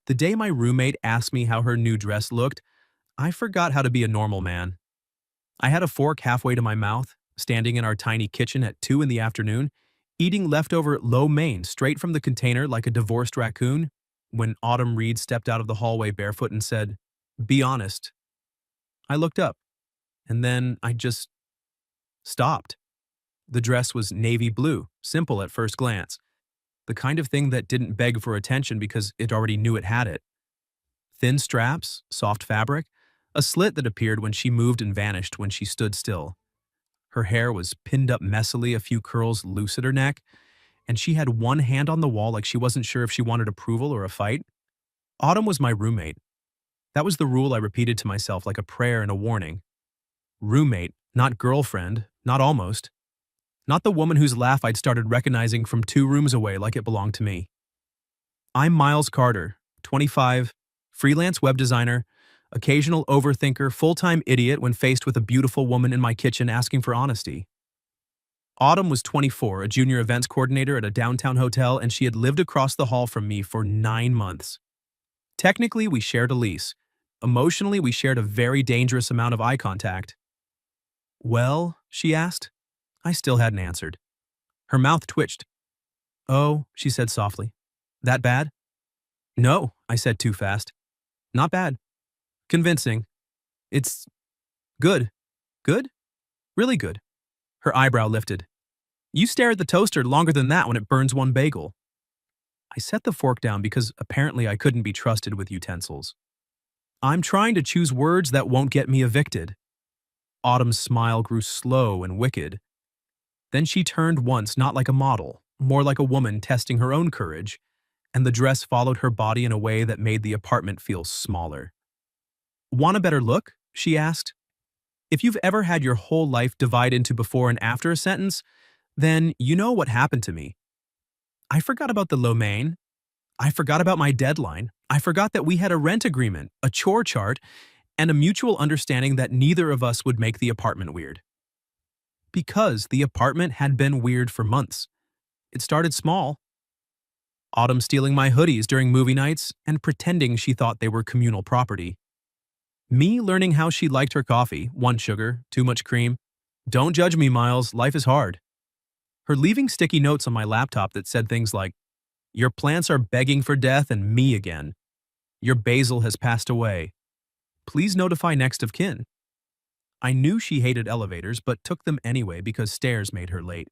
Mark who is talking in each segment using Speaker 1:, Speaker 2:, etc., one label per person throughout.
Speaker 1: The day my roommate asked me how her new dress looked, I forgot how to be a normal man. I had a fork halfway to my mouth, standing in our tiny kitchen at 2 in the afternoon, eating leftover lo mein straight from the container like a divorced raccoon, when Autumn Reed stepped out of the hallway barefoot and said, "Be honest." I looked up, and then I just stopped. The dress was navy blue, simple at first glance, the kind of thing that didn't beg for attention because it already knew it had it. Thin straps, soft fabric, a slit that appeared when she moved and vanished when she stood still. Her hair was pinned up messily, a few curls loose at her neck, and she had one hand on the wall like she wasn't sure if she wanted approval or a fight. Autumn was my roommate. That was the rule I repeated to myself like a prayer and a warning. Roommate, not girlfriend, not almost. Not the woman whose laugh I'd started recognizing from 2 rooms away like it belonged to me. I'm Miles Carter, 25, freelance web designer, occasional overthinker, full-time idiot when faced with a beautiful woman in my kitchen asking for honesty. Autumn was 24, a junior events coordinator at a downtown hotel, and she had lived across the hall from me for 9 months. Technically, we shared a lease. Emotionally, we shared a very dangerous amount of eye contact. "Well?" she asked. I still hadn't answered. Her mouth twitched. "Oh," she said softly. "That bad?" "No," I said too fast. "Not bad. Convincing. It's good." "Good? Really good." Her eyebrow lifted. "You stare at the toaster longer than that when it burns one bagel." I set the fork down because apparently I couldn't be trusted with utensils. "I'm trying to choose words that won't get me evicted." Autumn's smile grew slow and wicked. Then she turned once, not like a model, more like a woman testing her own courage, and the dress followed her body in a way that made the apartment feel smaller. "Want a better look?" she asked. If you've ever had your whole life divide into before and after a sentence, then you know what happened to me. I forgot about the lo mein. I forgot about my deadline. I forgot that we had a rent agreement, a chore chart, and a mutual understanding that neither of us would make the apartment weird. Because the apartment had been weird for months. It started small. Autumn stealing my hoodies during movie nights and pretending she thought they were communal property. Me learning how she liked her coffee, 1 sugar, too much cream. "Don't judge me, Miles, life is hard." Her leaving sticky notes on my laptop that said things like, "Your plants are begging for death and me again. Your basil has passed away. Please notify next of kin." I knew she hated elevators, but took them anyway because stairs made her late.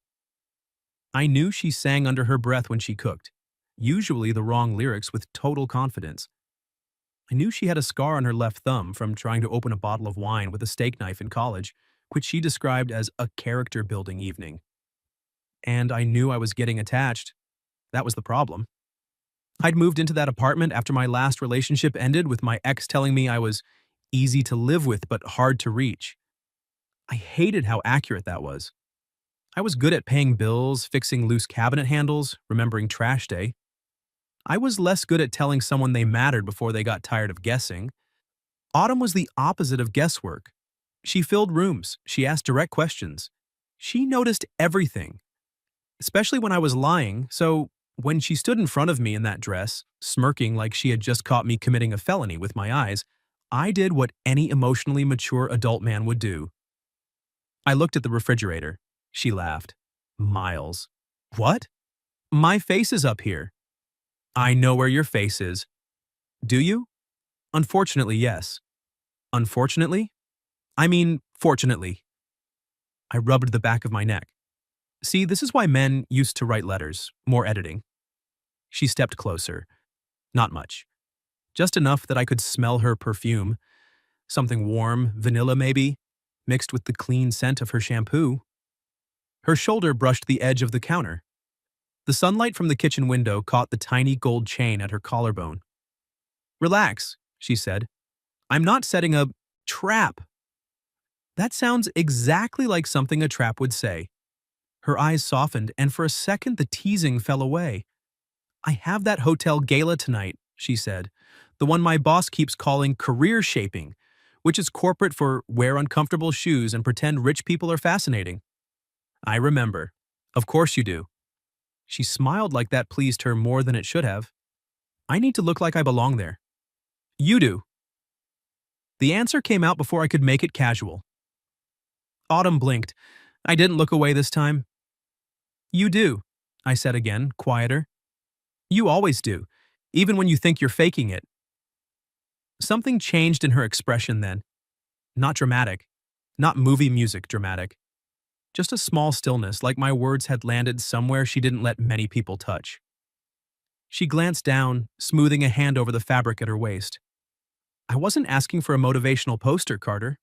Speaker 1: I knew she sang under her breath when she cooked, usually the wrong lyrics with total confidence. I knew she had a scar on her left thumb from trying to open a bottle of wine with a steak knife in college, which she described as a character-building evening. And I knew I was getting attached. That was the problem. I'd moved into that apartment after my last relationship ended, with my ex telling me I was easy to live with but hard to reach. I hated how accurate that was. I was good at paying bills, fixing loose cabinet handles, remembering trash day. I was less good at telling someone they mattered before they got tired of guessing. Autumn was the opposite of guesswork. She filled rooms. She asked direct questions. She noticed everything, especially when I was lying, so when she stood in front of me in that dress, smirking like she had just caught me committing a felony with my eyes, I did what any emotionally mature adult man would do. I looked at the refrigerator. She laughed. "Miles." "What?" "My face is up here." "I know where your face is." "Do you?" "Unfortunately, yes." "Unfortunately?" "I mean, fortunately." I rubbed the back of my neck. "See, this is why men used to write letters. More editing." She stepped closer. Not much. Just enough that I could smell her perfume. Something warm, vanilla maybe, mixed with the clean scent of her shampoo. Her shoulder brushed the edge of the counter. The sunlight from the kitchen window caught the tiny gold chain at her collarbone. "Relax," she said. "I'm not setting a trap." That sounds exactly like something a trap would say. Her eyes softened, and for a second the teasing fell away. "I have that hotel gala tonight," she said. "The one my boss keeps calling career shaping, which is corporate for wear uncomfortable shoes and pretend rich people are fascinating." "I remember. Of course you do." She smiled like that pleased her more than it should have. I need to look like I belong there. You do. The answer came out before I could make it casual. Autumn blinked. I didn't look away this time. You do, I said again, quieter. You always do, even when you think you're faking it. Something changed in her expression then. Not dramatic. Not movie music dramatic. Just a small stillness, like my words had landed somewhere she didn't let many people touch. She glanced down, smoothing a hand over the fabric at her waist. I wasn't asking for a motivational poster, Carter.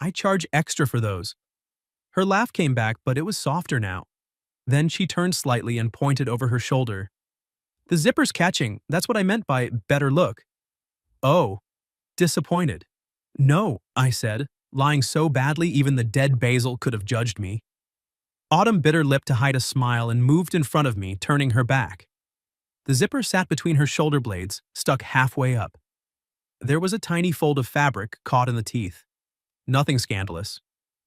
Speaker 1: I charge extra for those. Her laugh came back, but it was softer now. Then she turned slightly and pointed over her shoulder. The zipper's catching. That's what I meant by better look. Oh, disappointed. No, I said, lying so badly even the dead basil could have judged me. Autumn bit her lip to hide a smile and moved in front of me, turning her back. The zipper sat between her shoulder blades, stuck halfway up. There was a tiny fold of fabric caught in the teeth. Nothing scandalous.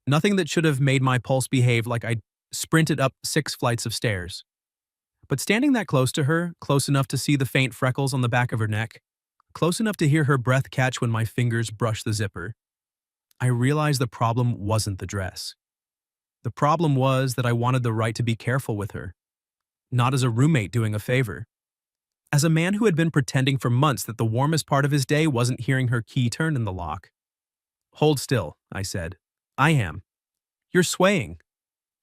Speaker 1: Nothing that should have made my pulse behave like I'd sprinted up 6 flights of stairs. But standing that close to her, close enough to see the faint freckles on the back of her neck, close enough to hear her breath catch when my fingers brushed the zipper, I realized the problem wasn't the dress. The problem was that I wanted the right to be careful with her. Not as a roommate doing a favor. As a man who had been pretending for months that the warmest part of his day wasn't hearing her key turn in the lock. Hold still, I said. I am. You're swaying.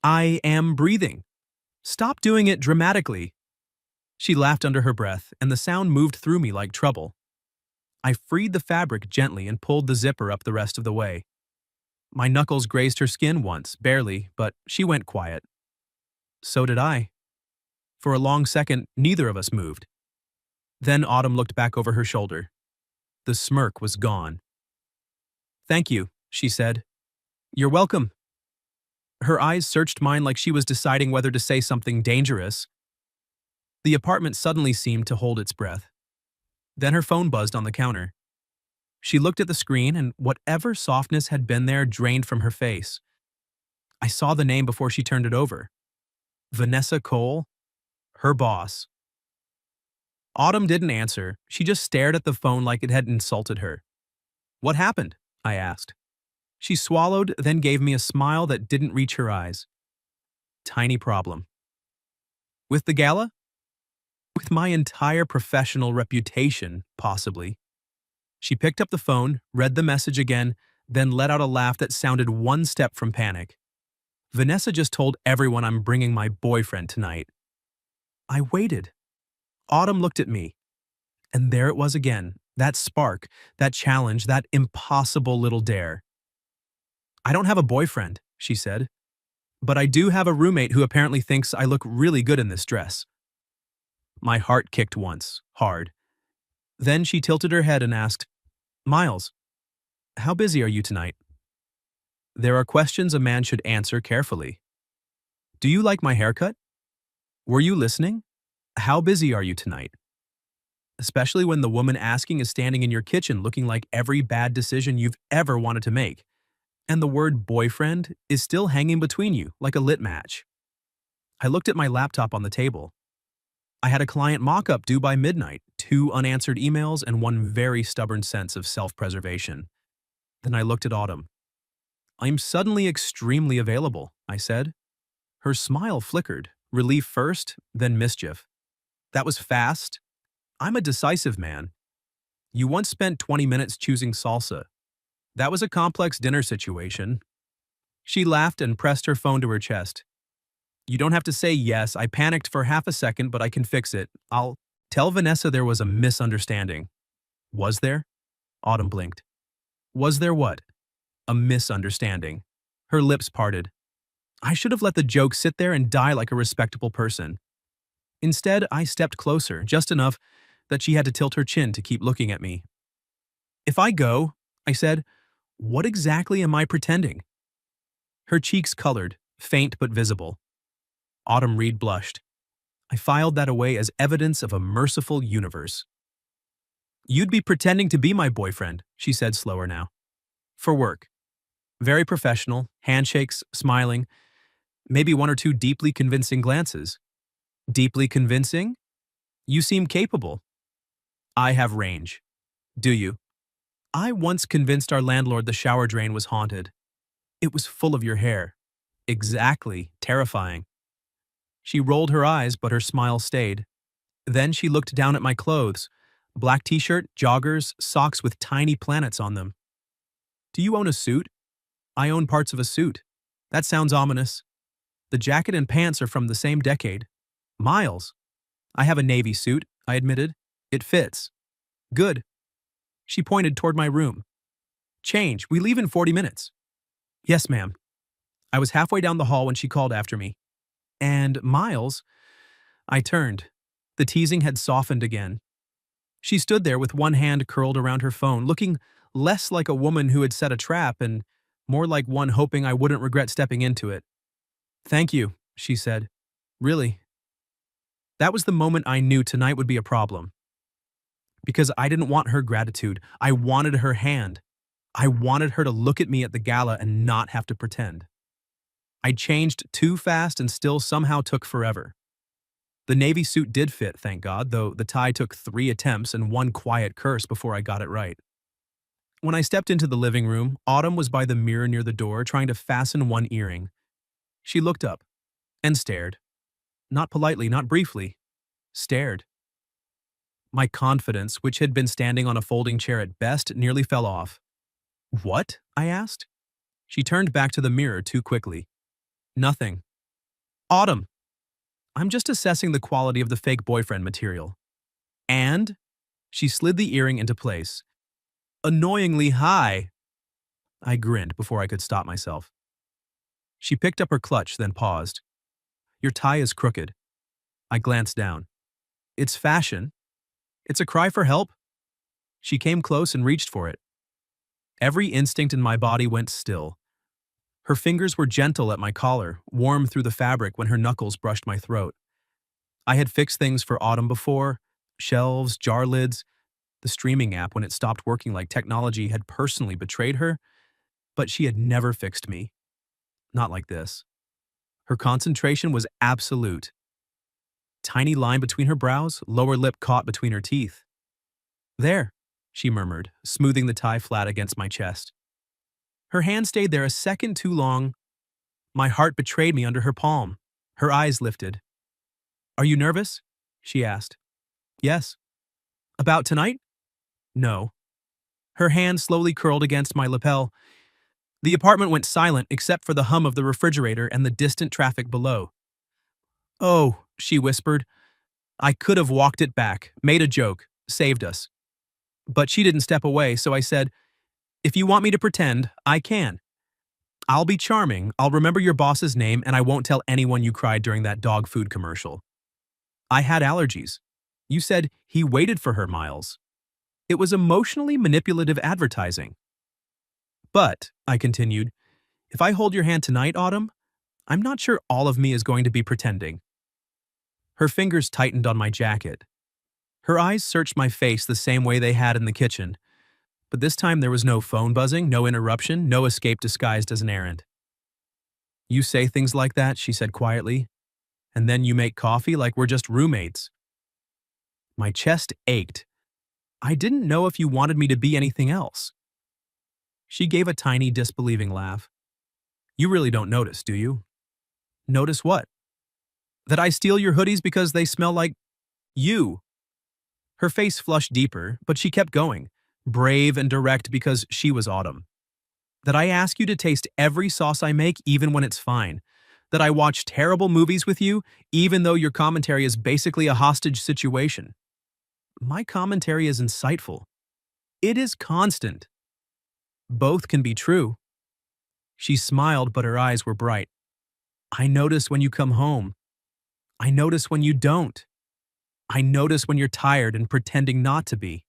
Speaker 1: I am breathing. Stop doing it dramatically. She laughed under her breath, and the sound moved through me like trouble. I freed the fabric gently and pulled the zipper up the rest of the way. My knuckles grazed her skin once, barely, but she went quiet. So did I. For a long second, neither of us moved. Then Autumn looked back over her shoulder. The smirk was gone. Thank you, she said. You're welcome. Her eyes searched mine like she was deciding whether to say something dangerous. The apartment suddenly seemed to hold its breath. Then her phone buzzed on the counter. She looked at the screen, and whatever softness had been there drained from her face. I saw the name before she turned it over. Vanessa Cole, her boss. Autumn didn't answer. She just stared at the phone like it had insulted her. What happened? I asked. She swallowed, then gave me a smile that didn't reach her eyes. Tiny problem. With the gala? With my entire professional reputation, possibly. She picked up the phone, read the message again, then let out a laugh that sounded one step from panic. Vanessa just told everyone I'm bringing my boyfriend tonight. I waited. Autumn looked at me. And there it was again, that spark, that challenge, that impossible little dare. I don't have a boyfriend, she said. But I do have a roommate who apparently thinks I look really good in this dress. My heart kicked once, hard. Then she tilted her head and asked, Miles, how busy are you tonight? There are questions a man should answer carefully. Do you like my haircut? Were you listening? How busy are you tonight? Especially when the woman asking is standing in your kitchen looking like every bad decision you've ever wanted to make, and the word boyfriend is still hanging between you like a lit match. I looked at my laptop on the table. I had a client mock-up due by midnight, 2 unanswered emails, and one very stubborn sense of self-preservation. Then I looked at Autumn. I'm suddenly extremely available, I said. Her smile flickered, relief first, then mischief. That was fast. I'm a decisive man. You once spent 20 minutes choosing salsa. That was a complex dinner situation. She laughed and pressed her phone to her chest. You don't have to say yes. I panicked for half a second, but I can fix it. I'll tell Vanessa there was a misunderstanding. Was there? Autumn blinked. Was there what? A misunderstanding. Her lips parted. I should have let the joke sit there and die like a respectable person. Instead, I stepped closer, just enough that she had to tilt her chin to keep looking at me. If I go, I said, what exactly am I pretending? Her cheeks colored, faint but visible. Autumn Reed blushed. I filed that away as evidence of a merciful universe. You'd be pretending to be my boyfriend, she said slower now. For work. Very professional, handshakes, smiling, maybe 1 or 2 deeply convincing glances. Deeply convincing? You seem capable. I have range. Do you? I once convinced our landlord the shower drain was haunted. It was full of your hair. Exactly, terrifying. She rolled her eyes, but her smile stayed. Then she looked down at my clothes. Black t-shirt, joggers, socks with tiny planets on them. Do you own a suit? I own parts of a suit. That sounds ominous. The jacket and pants are from the same decade. Miles. I have a navy suit, I admitted. It fits. Good. She pointed toward my room. Change, we leave in 40 minutes. Yes, ma'am. I was halfway down the hall when she called after me. And Miles, I turned. The teasing had softened again. She stood there with one hand curled around her phone, looking less like a woman who had set a trap and more like one hoping I wouldn't regret stepping into it. Thank you, she said. Really. That was the moment I knew tonight would be a problem. Because I didn't want her gratitude. I wanted her hand. I wanted her to look at me at the gala and not have to pretend. I changed too fast and still somehow took forever. The navy suit did fit, thank God, though the tie took 3 attempts and one quiet curse before I got it right. When I stepped into the living room, Autumn was by the mirror near the door trying to fasten one earring. She looked up and stared. Not politely, not briefly. Stared. My confidence, which had been standing on a folding chair at best, nearly fell off. What? I asked. She turned back to the mirror too quickly. Nothing. Autumn. I'm just assessing the quality of the fake boyfriend material. And? She slid the earring into place. Annoyingly high. I grinned before I could stop myself. She picked up her clutch, then paused. Your tie is crooked. I glanced down. It's fashion. It's a cry for help. She came close and reached for it. Every instinct in my body went still. Her fingers were gentle at my collar, warm through the fabric when her knuckles brushed my throat. I had fixed things for Autumn before, shelves, jar lids, the streaming app when it stopped working like technology had personally betrayed her, but she had never fixed me. Not like this. Her concentration was absolute. Tiny line between her brows, lower lip caught between her teeth. There, she murmured, smoothing the tie flat against my chest. Her hand stayed there a second too long. My heart betrayed me under her palm. Her eyes lifted. Are you nervous? She asked. Yes. About tonight? No. Her hand slowly curled against my lapel. The apartment went silent except for the hum of the refrigerator and the distant traffic below. Oh, she whispered. I could have walked it back, made a joke, saved us. But she didn't step away, so I said, if you want me to pretend, I can. I'll be charming, I'll remember your boss's name, and I won't tell anyone you cried during that dog food commercial. I had allergies. You said he waited for her, Miles. It was emotionally manipulative advertising. But, I continued, if I hold your hand tonight, Autumn, I'm not sure all of me is going to be pretending. Her fingers tightened on my jacket. Her eyes searched my face the same way they had in the kitchen, but this time there was no phone buzzing, no interruption, no escape disguised as an errand. You say things like that, she said quietly, and then you make coffee like we're just roommates. My chest ached. I didn't know if you wanted me to be anything else. She gave a tiny, disbelieving laugh. You really don't notice, do you? Notice what? That I steal your hoodies because they smell like you. Her face flushed deeper, but she kept going, brave and direct because she was Autumn. That I ask you to taste every sauce I make even when it's fine. That I watch terrible movies with you even though your commentary is basically a hostage situation. My commentary is insightful. It is constant. Both can be true. She smiled, but her eyes were bright. I notice when you come home. I notice when you don't. I notice when you're tired and pretending not to be.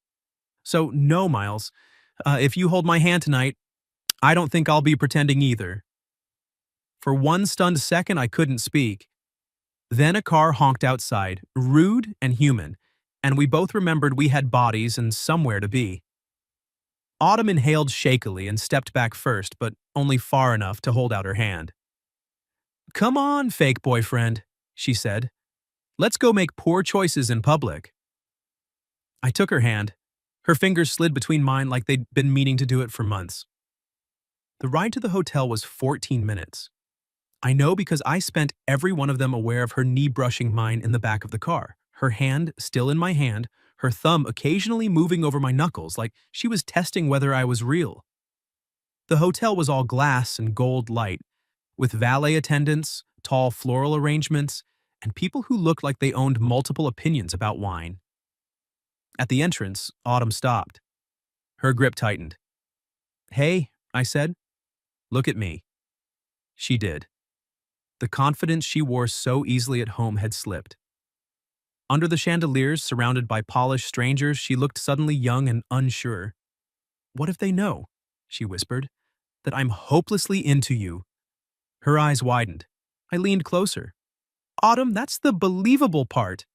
Speaker 1: So no, Miles, if you hold my hand tonight, I don't think I'll be pretending either. For one stunned second, I couldn't speak. Then a car honked outside, rude and human, and we both remembered we had bodies and somewhere to be. Autumn inhaled shakily and stepped back first, but only far enough to hold out her hand. Come on, fake boyfriend, she said. Let's go make poor choices in public. I took her hand. Her fingers slid between mine like they'd been meaning to do it for months. The ride to the hotel was 14 minutes. I know because I spent every one of them aware of her knee brushing mine in the back of the car, her hand still in my hand, her thumb occasionally moving over my knuckles like she was testing whether I was real. The hotel was all glass and gold light, with valet attendants, tall floral arrangements, and people who looked like they owned multiple opinions about wine. At the entrance, Autumn stopped. Her grip tightened. "Hey," I said. "Look at me." She did. The confidence she wore so easily at home had slipped. Under the chandeliers, surrounded by polished strangers, she looked suddenly young and unsure. "What if they know," she whispered, "that I'm hopelessly into you?" Her eyes widened. I leaned closer. "Autumn, that's the believable part."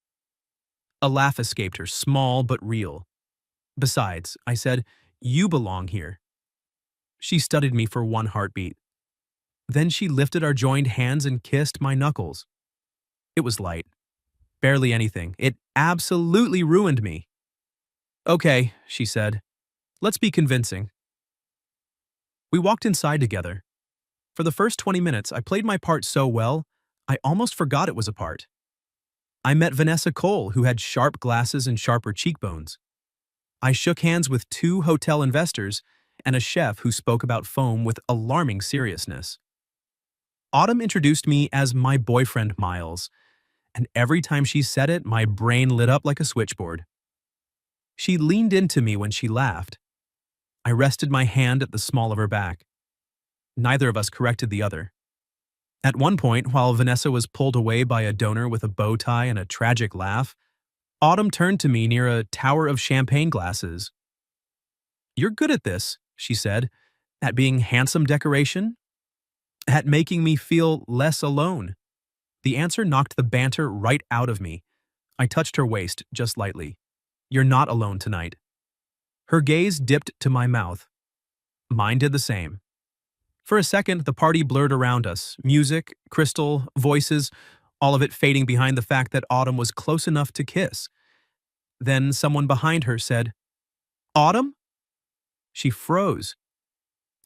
Speaker 1: A laugh escaped her, small but real. "Besides," I said, "you belong here." She studied me for one heartbeat. Then she lifted our joined hands and kissed my knuckles. It was light. Barely anything. It absolutely ruined me. "Okay," she said. "Let's be convincing." We walked inside together. For the first 20 minutes, I played my part so well, I almost forgot it was a part. I met Vanessa Cole, who had sharp glasses and sharper cheekbones. I shook hands with two hotel investors and a chef who spoke about foam with alarming seriousness. Autumn introduced me as my boyfriend Miles, and every time she said it, my brain lit up like a switchboard. She leaned into me when she laughed. I rested my hand at the small of her back. Neither of us corrected the other. At one point, while Vanessa was pulled away by a donor with a bow tie and a tragic laugh, Autumn turned to me near a tower of champagne glasses. "You're good at this," she said, "at being handsome decoration, at making me feel less alone." The answer knocked the banter right out of me. I touched her waist just lightly. "You're not alone tonight." Her gaze dipped to my mouth. Mine did the same. For a second, the party blurred around us. Music, crystal, voices, all of it fading behind the fact that Autumn was close enough to kiss. Then someone behind her said, "Autumn?" She froze.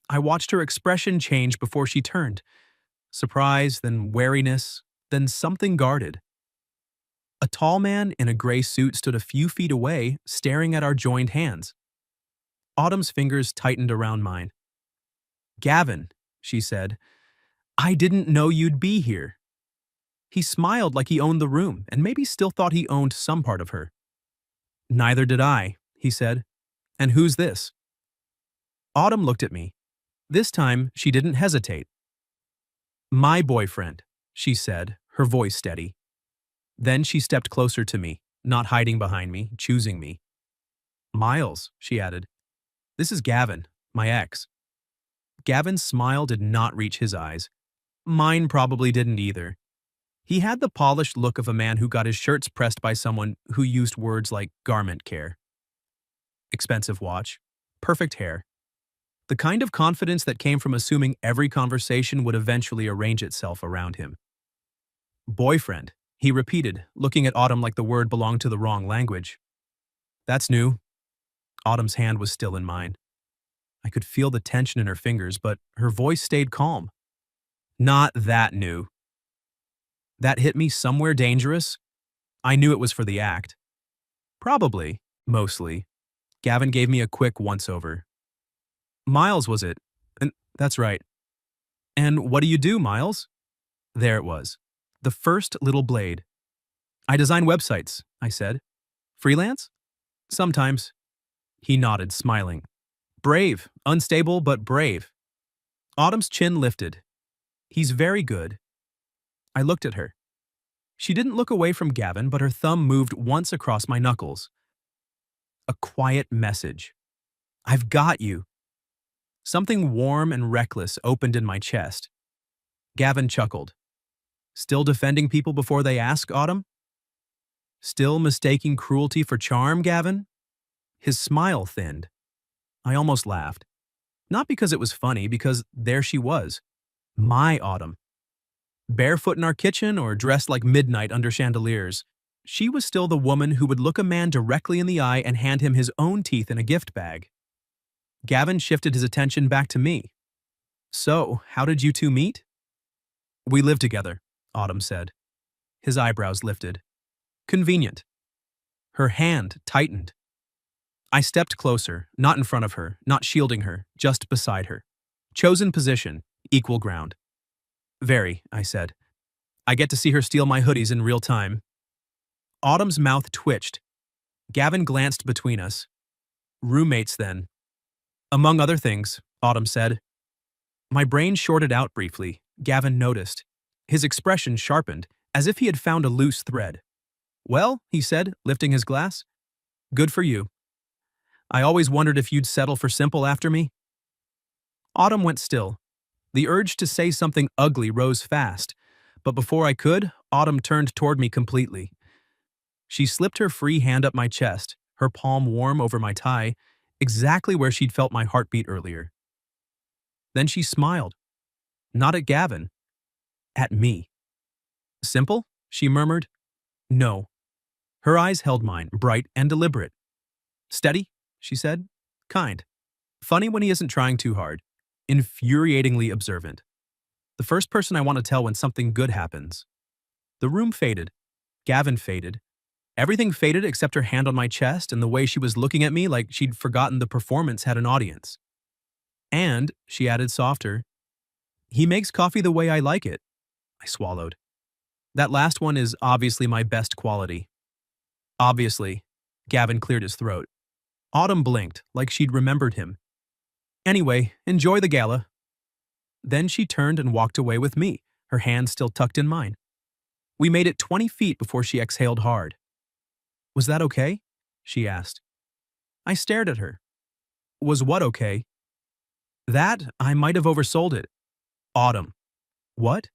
Speaker 1: I watched her expression change before she turned. Surprise, then wariness, then something guarded. A tall man in a gray suit stood a few feet away, staring at our joined hands. Autumn's fingers tightened around mine. "Gavin," she said, "I didn't know you'd be here." He smiled like he owned the room, and maybe still thought he owned some part of her. "Neither did I," he said. "And who's this?" Autumn looked at me. This time, she didn't hesitate. "My boyfriend," she said, her voice steady. Then she stepped closer to me, not hiding behind me, choosing me. "Miles," she added. "This is Gavin, my ex." Gavin's smile did not reach his eyes. Mine probably didn't either. He had the polished look of a man who got his shirts pressed by someone who used words like garment care. Expensive watch. Perfect hair. The kind of confidence that came from assuming every conversation would eventually arrange itself around him. "Boyfriend," he repeated, looking at Autumn like the word belonged to the wrong language. "That's new." Autumn's hand was still in mine. I could feel the tension in her fingers, but her voice stayed calm. "Not that new." That hit me somewhere dangerous. I knew it was for the act. Probably, mostly. Gavin gave me a quick once-over. "Miles, was it?" And that's right. "And what do you do, Miles?" There it was. The first little blade. "I design websites," I said. "Freelance?" "Sometimes." He nodded, smiling. "Brave, unstable, but brave." Autumn's chin lifted. "He's very good." I looked at her. She didn't look away from Gavin, but her thumb moved once across my knuckles. A quiet message. "I've got you." Something warm and reckless opened in my chest. Gavin chuckled. "Still defending people before they ask, Autumn? Still mistaking cruelty for charm, Gavin?" His smile thinned. I almost laughed. Not because it was funny, because there she was. My Autumn. Barefoot in our kitchen or dressed like midnight under chandeliers. She was still the woman who would look a man directly in the eye and hand him his own teeth in a gift bag. Gavin shifted his attention back to me. So, how did you two meet? We live together, Autumn said. His eyebrows lifted. Convenient. Her hand tightened. I stepped closer, not in front of her, not shielding her, just beside her. Chosen position, equal ground. Very, I said. I get to see her steal my hoodies in real time. Autumn's mouth twitched. Gavin glanced between us. Roommates, then. Among other things, Autumn said. My brain shorted out briefly. Gavin noticed. His expression sharpened, as if he had found a loose thread. Well, he said, lifting his glass. Good for you. I always wondered if you'd settle for simple after me. Autumn went still. The urge to say something ugly rose fast, but before I could, Autumn turned toward me completely. She slipped her free hand up my chest, her palm warm over my tie, exactly where she'd felt my heartbeat earlier. Then she smiled. Not at Gavin. At me. Simple? She murmured. No. Her eyes held mine, bright and deliberate. Steady? She said. Kind. Funny when he isn't trying too hard. Infuriatingly observant. The first person I want to tell when something good happens. The room faded. Gavin faded. Everything faded except her hand on my chest and the way she was looking at me like she'd forgotten the performance had an audience. And, she added softer, he makes coffee the way I like it. I swallowed. That last one is obviously my best quality. Obviously. Gavin cleared his throat. Autumn blinked, like she'd remembered him. Anyway, enjoy the gala. Then she turned and walked away with me, her hand still tucked in mine. We made it 20 feet before she exhaled hard. Was that okay? She asked. I stared at her. Was what okay? That, I might have oversold it. Autumn. What?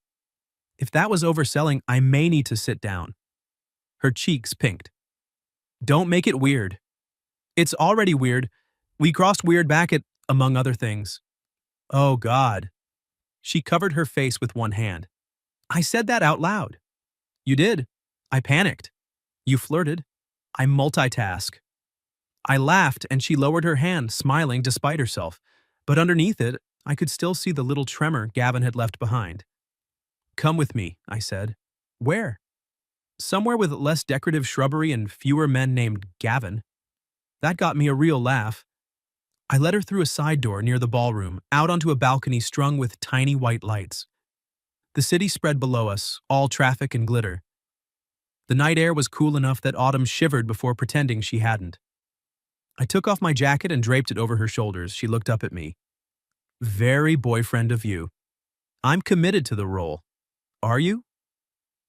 Speaker 1: If that was overselling, I may need to sit down. Her cheeks pinked. Don't make it weird. It's already weird. We crossed weird back at, among other things. Oh, God. She covered her face with one hand. I said that out loud. You did. I panicked. You flirted. I multitask. I laughed and she lowered her hand, smiling despite herself. But underneath it, I could still see the little tremor Gavin had left behind. Come with me, I said. Where? Somewhere with less decorative shrubbery and fewer men named Gavin. That got me a real laugh. I led her through a side door near the ballroom, out onto a balcony strung with tiny white lights. The city spread below us, all traffic and glitter. The night air was cool enough that Autumn shivered before pretending she hadn't. I took off my jacket and draped it over her shoulders. She looked up at me. Very boyfriend of you. I'm committed to the role. Are you?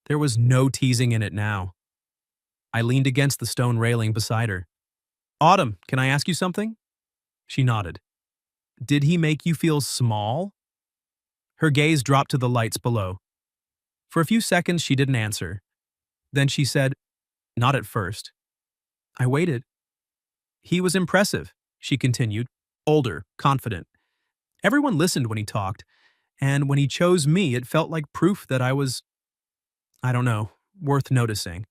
Speaker 1: There was no teasing in it now. I leaned against the stone railing beside her. Autumn, can I ask you something? She nodded. Did he make you feel small? Her gaze dropped to the lights below. For a few seconds, she didn't answer. Then she said, not at first. I waited. He was impressive, she continued, older, confident. Everyone listened when he talked, and when he chose me, it felt like proof that I was, I don't know, worth noticing.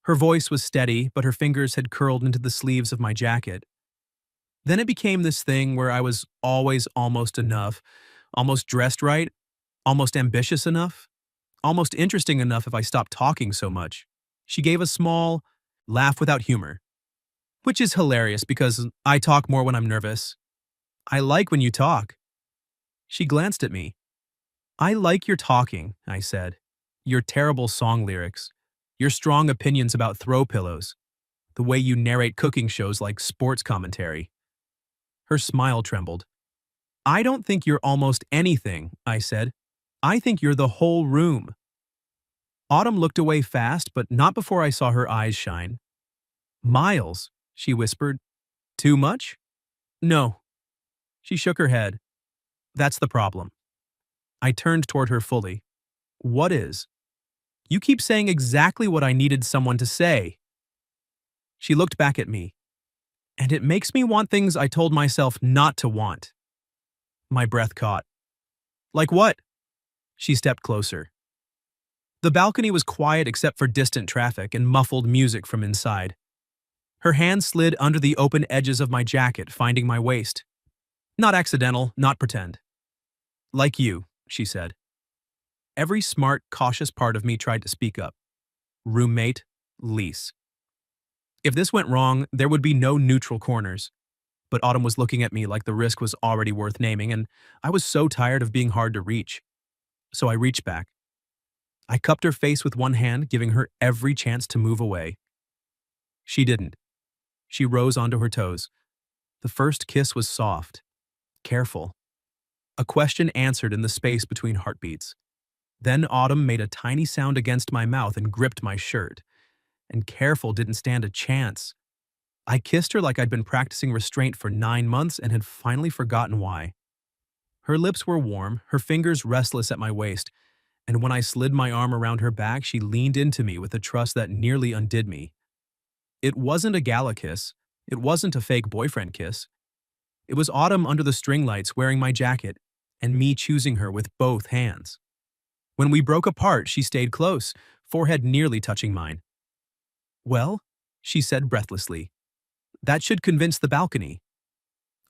Speaker 1: Her voice was steady, but her fingers had curled into the sleeves of my jacket. Then it became this thing where I was always almost enough, almost dressed right, almost ambitious enough, almost interesting enough if I stopped talking so much. She gave a small laugh without humor, which is hilarious because I talk more when I'm nervous. I like when you talk. She glanced at me. I like your talking, I said. Your terrible song lyrics. Your strong opinions about throw pillows. The way you narrate cooking shows like sports commentary. Her smile trembled. I don't think you're almost anything, I said. I think you're the whole room. Autumn looked away fast, but not before I saw her eyes shine. Miles, she whispered. Too much? No. She shook her head. That's the problem. I turned toward her fully. What is? You keep saying exactly what I needed someone to say. She looked back at me. And it makes me want things I told myself not to want. My breath caught. Like what? She stepped closer. The balcony was quiet except for distant traffic and muffled music from inside. Her hand slid under the open edges of my jacket, finding my waist. Not accidental, not pretend. Like you, she said. Every smart, cautious part of me tried to speak up. Roommate, lease. If this went wrong, there would be no neutral corners. But Autumn was looking at me like the risk was already worth naming, and I was so tired of being hard to reach. So I reached back. I cupped her face with one hand, giving her every chance to move away. She didn't. She rose onto her toes. The first kiss was soft, careful. A question answered in the space between heartbeats. Then Autumn made a tiny sound against my mouth and gripped my shirt. And careful didn't stand a chance. I kissed her like I'd been practicing restraint for 9 months and had finally forgotten why. Her lips were warm, her fingers restless at my waist, and when I slid my arm around her back, she leaned into me with a trust that nearly undid me. It wasn't a gala kiss. It wasn't a fake boyfriend kiss. It was Autumn under the string lights wearing my jacket, and me choosing her with both hands. When we broke apart, she stayed close, forehead nearly touching mine. Well, she said breathlessly, that should convince the balcony.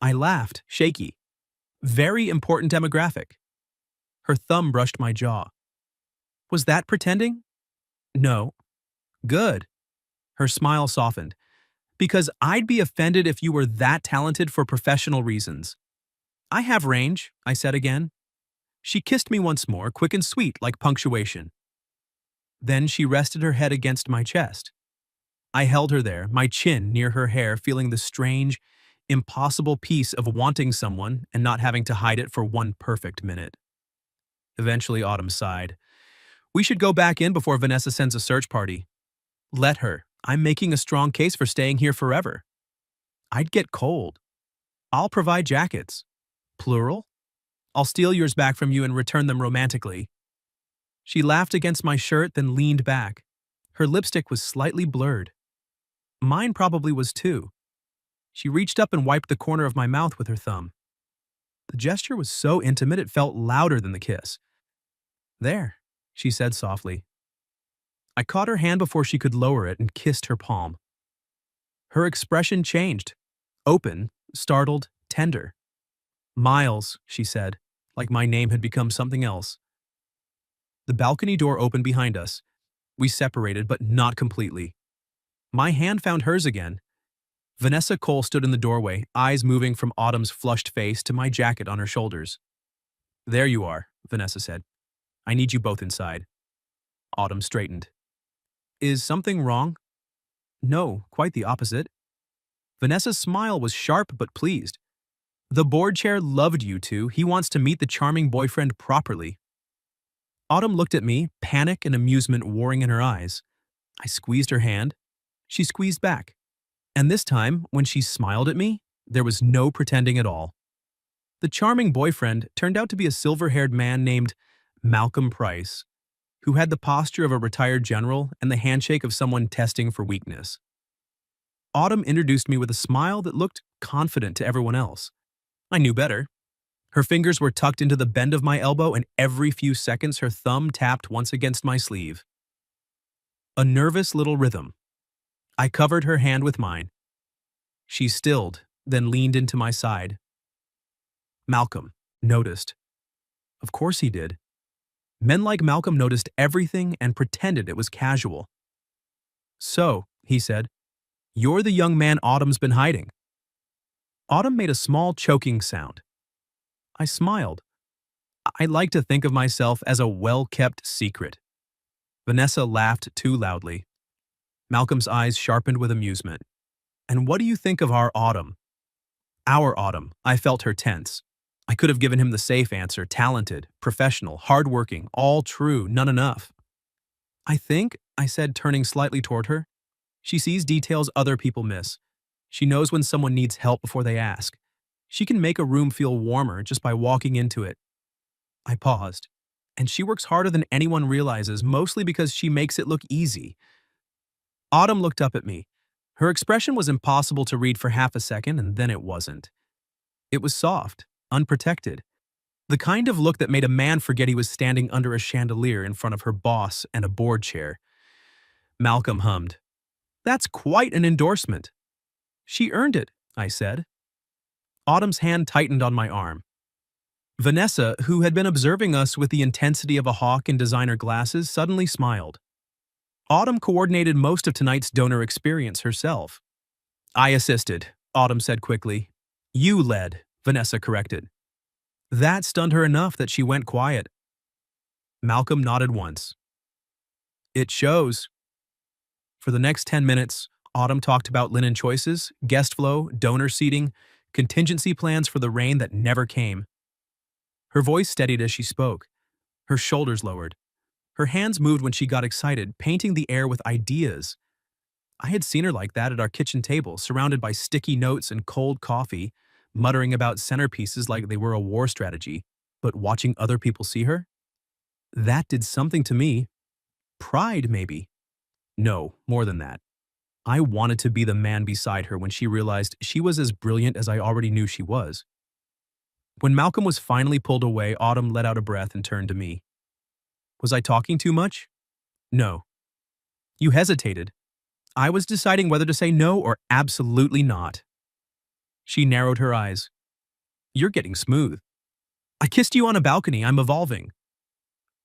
Speaker 1: I laughed, shaky. Very important demographic. Her thumb brushed my jaw. Was that pretending? No. Good. Her smile softened. Because I'd be offended if you were that talented for professional reasons. I have range, I said again. She kissed me once more, quick and sweet, like punctuation. Then she rested her head against my chest. I held her there, my chin near her hair, feeling the strange, impossible peace of wanting someone and not having to hide it for one perfect minute. Eventually, Autumn sighed. We should go back in before Vanessa sends a search party. Let her. I'm making a strong case for staying here forever. I'd get cold. I'll provide jackets. Plural? I'll steal yours back from you and return them romantically. She laughed against my shirt, then leaned back. Her lipstick was slightly blurred. Mine probably was too. She reached up and wiped the corner of my mouth with her thumb. The gesture was so intimate it felt louder than the kiss. There, she said softly. I caught her hand before she could lower it and kissed her palm. Her expression changed. Open, startled, tender. Miles, she said, like my name had become something else. The balcony door opened behind us. We separated, but not completely. My hand found hers again. Vanessa Cole stood in the doorway, eyes moving from Autumn's flushed face to my jacket on her shoulders. There you are, Vanessa said. I need you both inside. Autumn straightened. Is something wrong? No, quite the opposite. Vanessa's smile was sharp but pleased. The board chair loved you two. He wants to meet the charming boyfriend properly. Autumn looked at me, panic and amusement warring in her eyes. I squeezed her hand. She squeezed back. And this time, when she smiled at me, there was no pretending at all. The charming boyfriend turned out to be a silver-haired man named Malcolm Price, who had the posture of a retired general and the handshake of someone testing for weakness. Autumn introduced me with a smile that looked confident to everyone else. I knew better. Her fingers were tucked into the bend of my elbow, and every few seconds her thumb tapped once against my sleeve. A nervous little rhythm. I covered her hand with mine. She stilled, then leaned into my side. Malcolm noticed. Of course he did. Men like Malcolm noticed everything and pretended it was casual. So, he said, you're the young man Autumn's been hiding. Autumn made a small choking sound. I smiled. I like to think of myself as a well-kept secret. Vanessa laughed too loudly. Malcolm's eyes sharpened with amusement. And what do you think of our Autumn? Our Autumn. I felt her tense. I could have given him the safe answer, talented, professional, hardworking, all true, none enough. I think, I said, turning slightly toward her, she sees details other people miss. She knows when someone needs help before they ask. She can make a room feel warmer just by walking into it. I paused. And she works harder than anyone realizes, mostly because she makes it look easy. Autumn looked up at me. Her expression was impossible to read for half a second, and then it wasn't. It was soft, unprotected. The kind of look that made a man forget he was standing under a chandelier in front of her boss and a board chair. Malcolm hummed. That's quite an endorsement. She earned it, I said. Autumn's hand tightened on my arm. Vanessa, who had been observing us with the intensity of a hawk in designer glasses, suddenly smiled. Autumn coordinated most of tonight's donor experience herself. I assisted, Autumn said quickly. You led, Vanessa corrected. That stunned her enough that she went quiet. Malcolm nodded once. It shows. For the next 10 minutes, Autumn talked about linen choices, guest flow, donor seating, contingency plans for the rain that never came. Her voice steadied as she spoke. Her shoulders lowered. Her hands moved when she got excited, painting the air with ideas. I had seen her like that at our kitchen table, surrounded by sticky notes and cold coffee, muttering about centerpieces like they were a war strategy. But watching other people see her? That did something to me. Pride, maybe. No, more than that. I wanted to be the man beside her when she realized she was as brilliant as I already knew she was. When Malcolm was finally pulled away, Autumn let out a breath and turned to me. Was I talking too much? No. You hesitated. I was deciding whether to say no or absolutely not. She narrowed her eyes. You're getting smooth. I kissed you on a balcony. I'm evolving.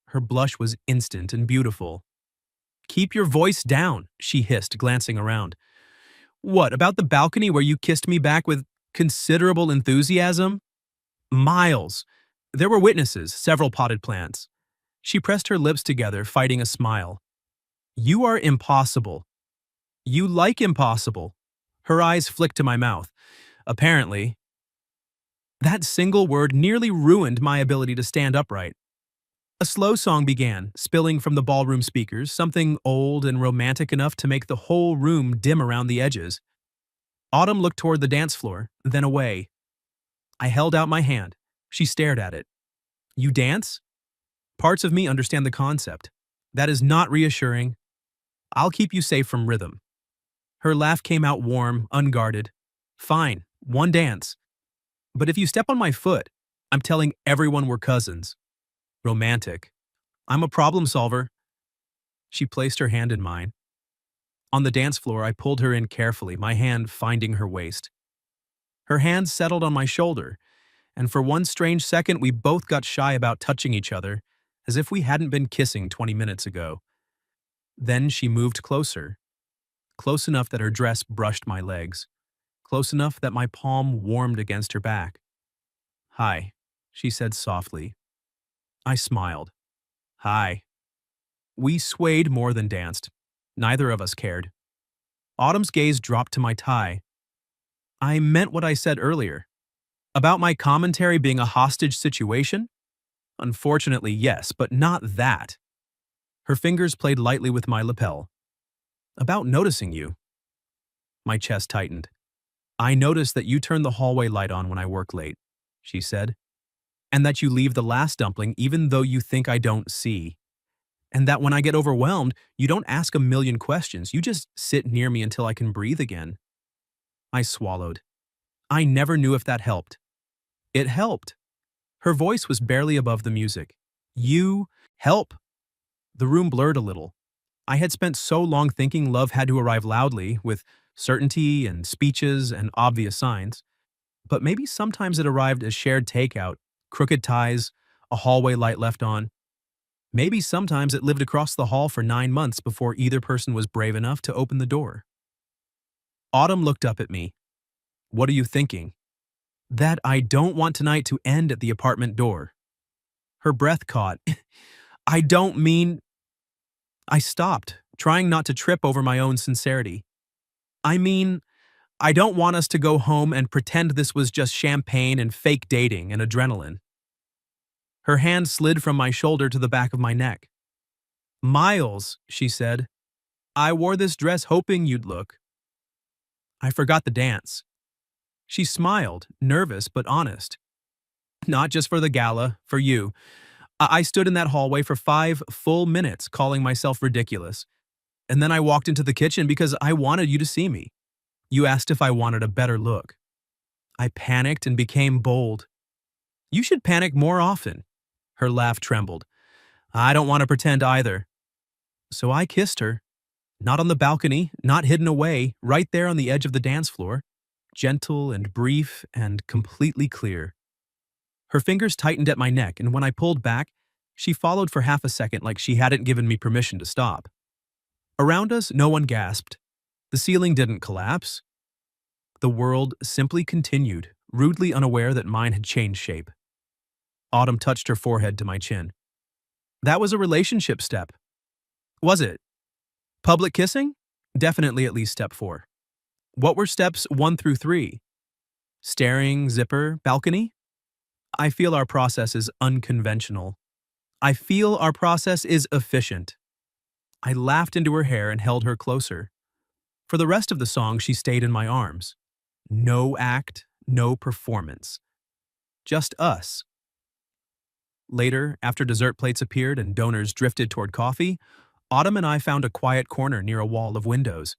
Speaker 1: Her blush was instant and beautiful. Keep your voice down, she hissed, glancing around. What, about the balcony where you kissed me back with considerable enthusiasm? Miles. There were witnesses, several potted plants. She pressed her lips together, fighting a smile. You are impossible. You like impossible. Her eyes flicked to my mouth. Apparently. That single word nearly ruined my ability to stand upright. A slow song began, spilling from the ballroom speakers, something old and romantic enough to make the whole room dim around the edges. Autumn looked toward the dance floor, then away. I held out my hand. She stared at it. You dance? Parts of me understand the concept. That is not reassuring. I'll keep you safe from rhythm. Her laugh came out warm, unguarded. Fine, one dance. But if you step on my foot, I'm telling everyone we're cousins. Romantic. I'm a problem solver. She placed her hand in mine. On the dance floor, I pulled her in carefully, my hand finding her waist. Her hand settled on my shoulder, and for one strange second, we both got shy about touching each other, as if we hadn't been kissing 20 minutes ago. Then she moved closer, close enough that her dress brushed my legs, close enough that my palm warmed against her back. Hi, she said softly. I smiled. Hi. We swayed more than danced. Neither of us cared. Autumn's gaze dropped to my tie. I meant what I said earlier. About my commentary being a hostage situation? Unfortunately, yes, but not that. Her fingers played lightly with my lapel. About noticing you. My chest tightened. I noticed that you turn the hallway light on when I work late, she said. And that you leave the last dumpling even though you think I don't see. And that when I get overwhelmed, you don't ask a million questions, you just sit near me until I can breathe again. I swallowed. I never knew if that helped. It helped. Her voice was barely above the music. You help. The room blurred a little. I had spent so long thinking love had to arrive loudly, with certainty and speeches and obvious signs. But maybe sometimes it arrived as shared takeout, crooked ties, a hallway light left on. Maybe sometimes it lived across the hall for 9 months before either person was brave enough to open the door. Autumn looked up at me. What are you thinking? That I don't want tonight to end at the apartment door. Her breath caught. I don't mean... I stopped, trying not to trip over my own sincerity. I mean, I don't want us to go home and pretend this was just champagne and fake dating and adrenaline. Her hand slid from my shoulder to the back of my neck. Miles, she said, I wore this dress hoping you'd look. I forgot the dance. She smiled, nervous but honest. Not just for the gala, for you. I stood in that hallway for 5 full minutes calling myself ridiculous. And then I walked into the kitchen because I wanted you to see me. You asked if I wanted a better look. I panicked and became bold. You should panic more often. Her laugh trembled. I don't want to pretend either. So I kissed her. Not on the balcony, not hidden away, right there on the edge of the dance floor. Gentle and brief and completely clear. Her fingers tightened at my neck, and when I pulled back, she followed for half a second like she hadn't given me permission to stop. Around us, no one gasped. The ceiling didn't collapse. The world simply continued, rudely unaware that mine had changed shape. Autumn touched her forehead to my chin. That was a relationship step. Was it? Public kissing? Definitely at least step 4. What were steps 1 through 3? Staring, zipper, balcony? I feel our process is unconventional. I feel our process is efficient. I laughed into her hair and held her closer. For the rest of the song, she stayed in my arms. No act, no performance. Just us. Later, after dessert plates appeared and donors drifted toward coffee, Autumn and I found a quiet corner near a wall of windows.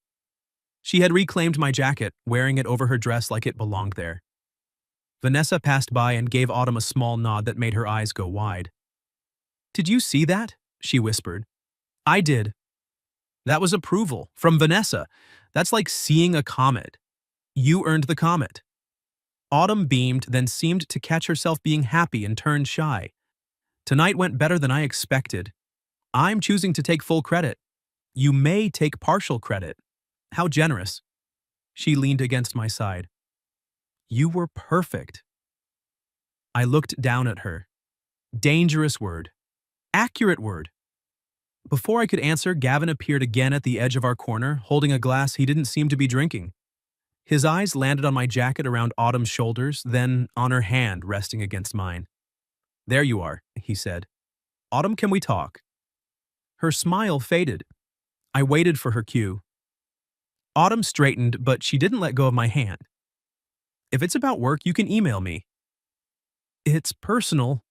Speaker 1: She had reclaimed my jacket, wearing it over her dress like it belonged there. Vanessa passed by and gave Autumn a small nod that made her eyes go wide. Did you see that? She whispered. I did. That was approval, from Vanessa. That's like seeing a comet. You earned the comet. Autumn beamed, then seemed to catch herself being happy and turned shy. Tonight went better than I expected. I'm choosing to take full credit. You may take partial credit. How generous. She leaned against my side. You were perfect. I looked down at her. Dangerous word. Accurate word. Before I could answer, Gavin appeared again at the edge of our corner, holding a glass he didn't seem to be drinking. His eyes landed on my jacket around Autumn's shoulders, then on her hand resting against mine. There you are, he said. Autumn, can we talk? Her smile faded. I waited for her cue. Autumn straightened, but she didn't let go of my hand. If it's about work, you can email me. It's personal.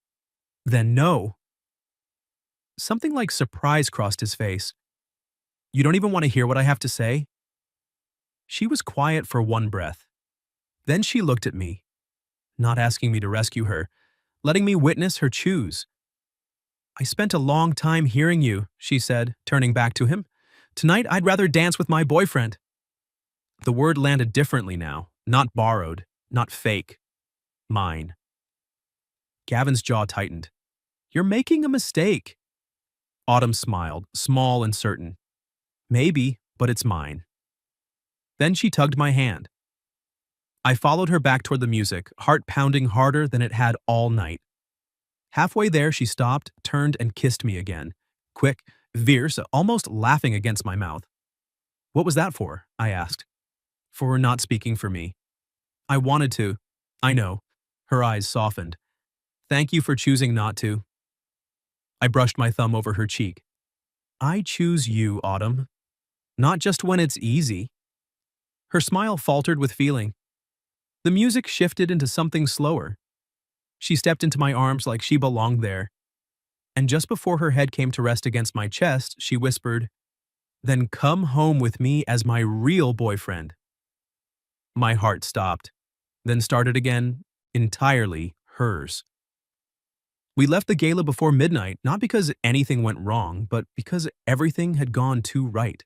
Speaker 1: Then no. Something like surprise crossed his face. You don't even want to hear what I have to say? She was quiet for one breath. Then she looked at me, not asking me to rescue her, letting me witness her choose. I spent a long time hearing you, she said, turning back to him. Tonight I'd rather dance with my boyfriend. The word landed differently now, not borrowed, not fake. Mine. Gavin's jaw tightened. You're making a mistake. Autumn smiled, small and certain. Maybe, but it's mine. Then she tugged my hand. I followed her back toward the music, heart pounding harder than it had all night. Halfway there, she stopped, turned, and kissed me again. Quick, fierce, almost laughing against my mouth. What was that for? I asked. For not speaking for me. I wanted to. I know. Her eyes softened. Thank you for choosing not to. I brushed my thumb over her cheek. I choose you, Autumn. Not just when it's easy. Her smile faltered with feeling. The music shifted into something slower. She stepped into my arms like she belonged there. And just before her head came to rest against my chest, she whispered, Then come home with me as my real boyfriend. My heart stopped, then started again, entirely hers. We left the gala before midnight, not because anything went wrong, but because everything had gone too right.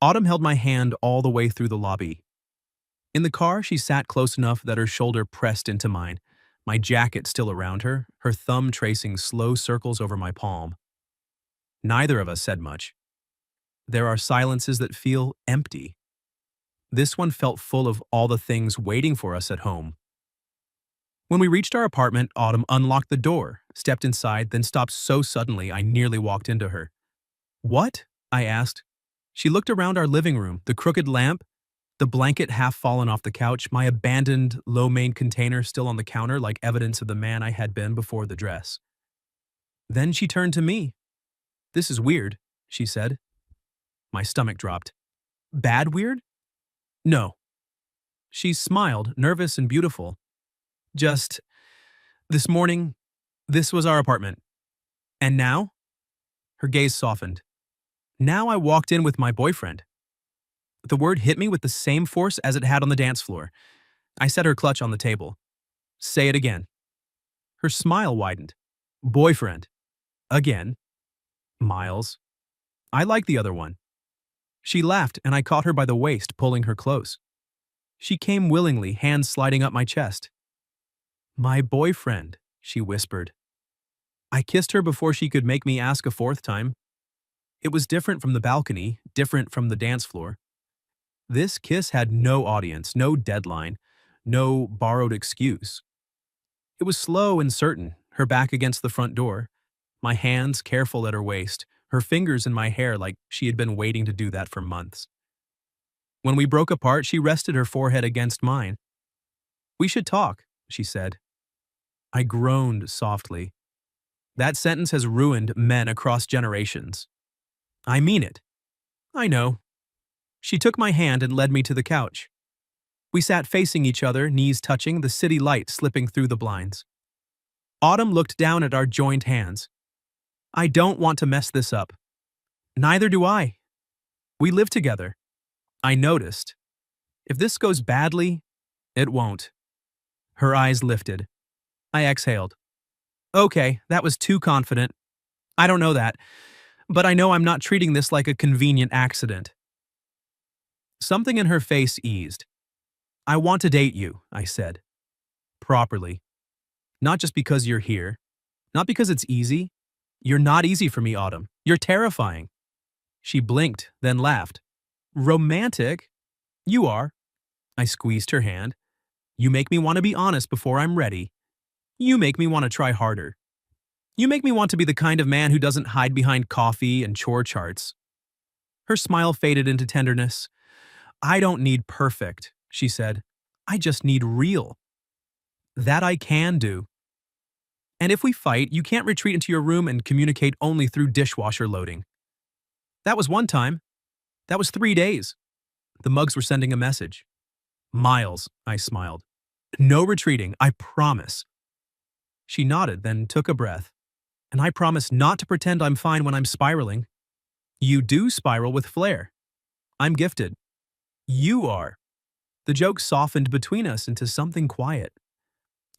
Speaker 1: Autumn held my hand all the way through the lobby. In the car, she sat close enough that her shoulder pressed into mine, my jacket still around her, her thumb tracing slow circles over my palm. Neither of us said much. There are silences that feel empty. This one felt full of all the things waiting for us at home. When we reached our apartment, Autumn unlocked the door, stepped inside, then stopped so suddenly I nearly walked into her. What? I asked. She looked around our living room, the crooked lamp, the blanket half fallen off the couch, my abandoned lo-mein container still on the counter like evidence of the man I had been before the dress. Then she turned to me. This is weird, she said. My stomach dropped. Bad weird? No. She smiled, nervous and beautiful. Just, this morning, this was our apartment. And now? Her gaze softened. Now I walked in with my boyfriend. The word hit me with the same force as it had on the dance floor. I set her clutch on the table. Say it again. Her smile widened. Boyfriend. Again. Miles. I like the other one. She laughed and I caught her by the waist, pulling her close. She came willingly, hands sliding up my chest. My boyfriend, she whispered. I kissed her before she could make me ask a fourth time. It was different from the balcony, different from the dance floor. This kiss had no audience, no deadline, no borrowed excuse. It was slow and certain, her back against the front door, my hands careful at her waist, her fingers in my hair like she had been waiting to do that for months. When we broke apart, she rested her forehead against mine. We should talk, she said. I groaned softly. That sentence has ruined men across generations. I mean it. I know. She took my hand and led me to the couch. We sat facing each other, knees touching, the city light slipping through the blinds. Autumn looked down at our joined hands. I don't want to mess this up. Neither do I. We live together. I noticed. If this goes badly, it won't. Her eyes lifted. I exhaled. Okay, that was too confident. I don't know that, but I know I'm not treating this like a convenient accident. Something in her face eased. I want to date you, I said. Properly. Not just because you're here. Not because it's easy. You're not easy for me, Autumn. You're terrifying. She blinked, then laughed. Romantic? You are. I squeezed her hand. You make me want to be honest before I'm ready. You make me want to try harder. You make me want to be the kind of man who doesn't hide behind coffee and chore charts. Her smile faded into tenderness. I don't need perfect, she said. I just need real. That I can do. And if we fight, you can't retreat into your room and communicate only through dishwasher loading. That was one time. That was 3 days. The mugs were sending a message. Miles, I smiled. No retreating, I promise. She nodded, then took a breath. And I promise not to pretend I'm fine when I'm spiraling. You do spiral with flair. I'm gifted. You are. The joke softened between us into something quiet.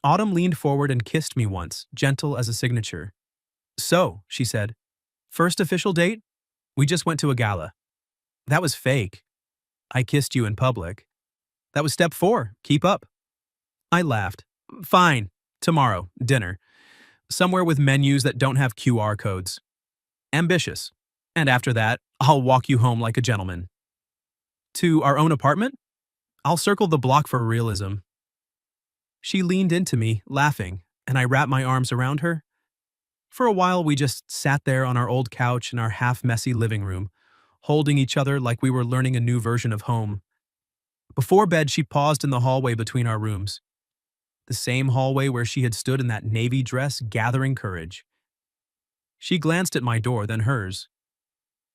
Speaker 1: Autumn leaned forward and kissed me once, gentle as a signature. So, she said, first official date? We just went to a gala. That was fake. I kissed you in public. That was step 4, keep up. I laughed. Fine, tomorrow, dinner. Somewhere with menus that don't have QR codes. Ambitious. And after that, I'll walk you home like a gentleman. To our own apartment? I'll circle the block for realism. She leaned into me, laughing, and I wrapped my arms around her. For a while, we just sat there on our old couch in our half-messy living room, holding each other like we were learning a new version of home. Before bed, she paused in the hallway between our rooms. The same hallway where she had stood in that navy dress, gathering courage. She glanced at my door, then hers.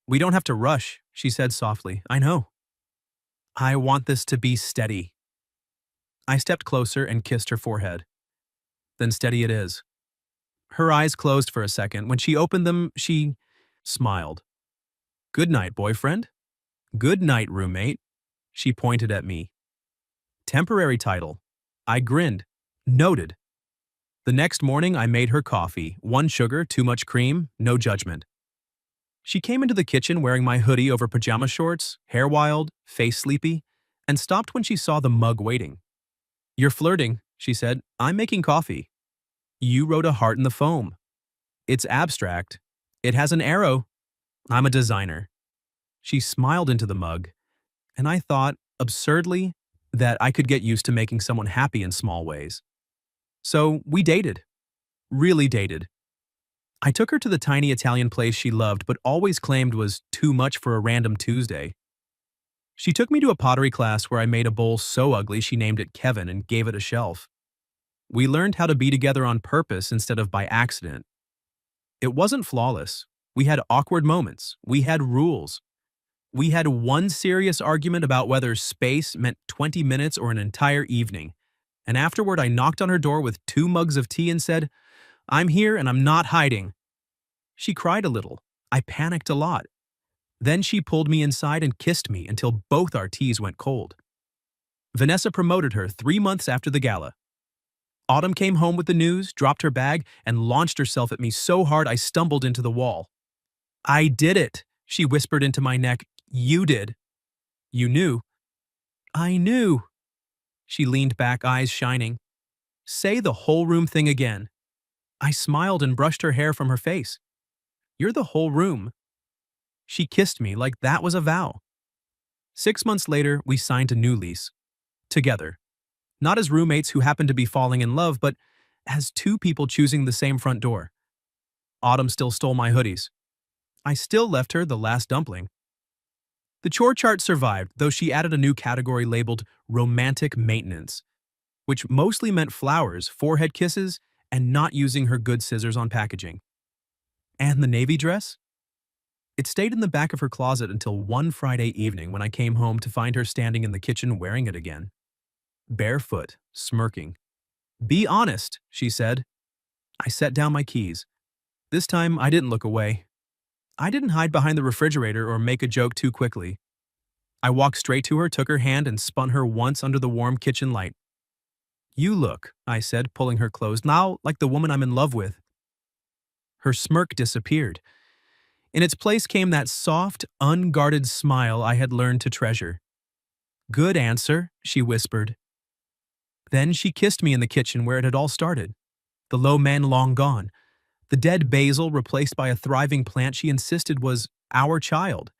Speaker 1: We don't have to rush, she said softly. I know. I want this to be steady. I stepped closer and kissed her forehead. Then steady it is. Her eyes closed for a second. When she opened them, she smiled. Good night, boyfriend. Good night, roommate. She pointed at me. Temporary title. I grinned. Noted. The next morning, I made her coffee. 1 sugar, too much cream, no judgment. She came into the kitchen wearing my hoodie over pajama shorts, hair wild, face sleepy, and stopped when she saw the mug waiting. You're flirting, she said. I'm making coffee. You wrote a heart in the foam. It's abstract. It has an arrow. I'm a designer. She smiled into the mug, and I thought, absurdly, that I could get used to making someone happy in small ways. So we dated. Really dated. I took her to the tiny Italian place she loved but always claimed was too much for a random Tuesday. She took me to a pottery class where I made a bowl so ugly she named it Kevin and gave it a shelf. We learned how to be together on purpose instead of by accident. It wasn't flawless. We had awkward moments. We had rules. We had one serious argument about whether space meant 20 minutes or an entire evening. And afterward, I knocked on her door with 2 mugs of tea and said, I'm here and I'm not hiding. She cried a little. I panicked a lot. Then she pulled me inside and kissed me until both our teas went cold. Vanessa promoted her 3 months after the gala. Autumn came home with the news, dropped her bag, and launched herself at me so hard I stumbled into the wall. I did it, she whispered into my neck. You did. You knew. I knew. She leaned back, eyes shining. Say the whole room thing again. I smiled and brushed her hair from her face. You're the whole room. She kissed me like that was a vow. 6 months later, we signed a new lease. Together. Not as roommates who happened to be falling in love, but as two people choosing the same front door. Autumn still stole my hoodies. I still left her the last dumpling. The chore chart survived, though she added a new category labeled romantic maintenance, which mostly meant flowers, forehead kisses, and not using her good scissors on packaging. And the navy dress? It stayed in the back of her closet until one Friday evening when I came home to find her standing in the kitchen wearing it again. Barefoot, smirking. Be honest, she said. I set down my keys. This time, I didn't look away. I didn't hide behind the refrigerator or make a joke too quickly. I walked straight to her, took her hand, and spun her once under the warm kitchen light. You look, I said, pulling her close, now like the woman I'm in love with. Her smirk disappeared. In its place came that soft, unguarded smile I had learned to treasure. Good answer, she whispered. Then she kissed me in the kitchen where it had all started. The low man long gone. The dead basil replaced by a thriving plant she insisted was our child.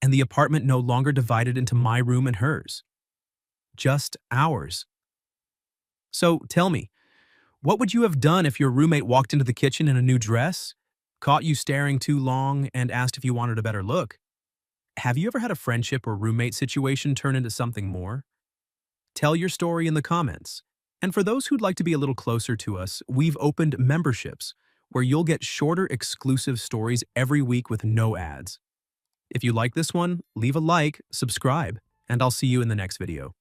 Speaker 1: And the apartment no longer divided into my room and hers. Just ours. So tell me, what would you have done if your roommate walked into the kitchen in a new dress, caught you staring too long, and asked if you wanted a better look? Have you ever had a friendship or roommate situation turn into something more? Tell your story in the comments. And for those who'd like to be a little closer to us, we've opened memberships, where you'll get shorter, exclusive stories every week with no ads. If you like this one, leave a like, subscribe, and I'll see you in the next video.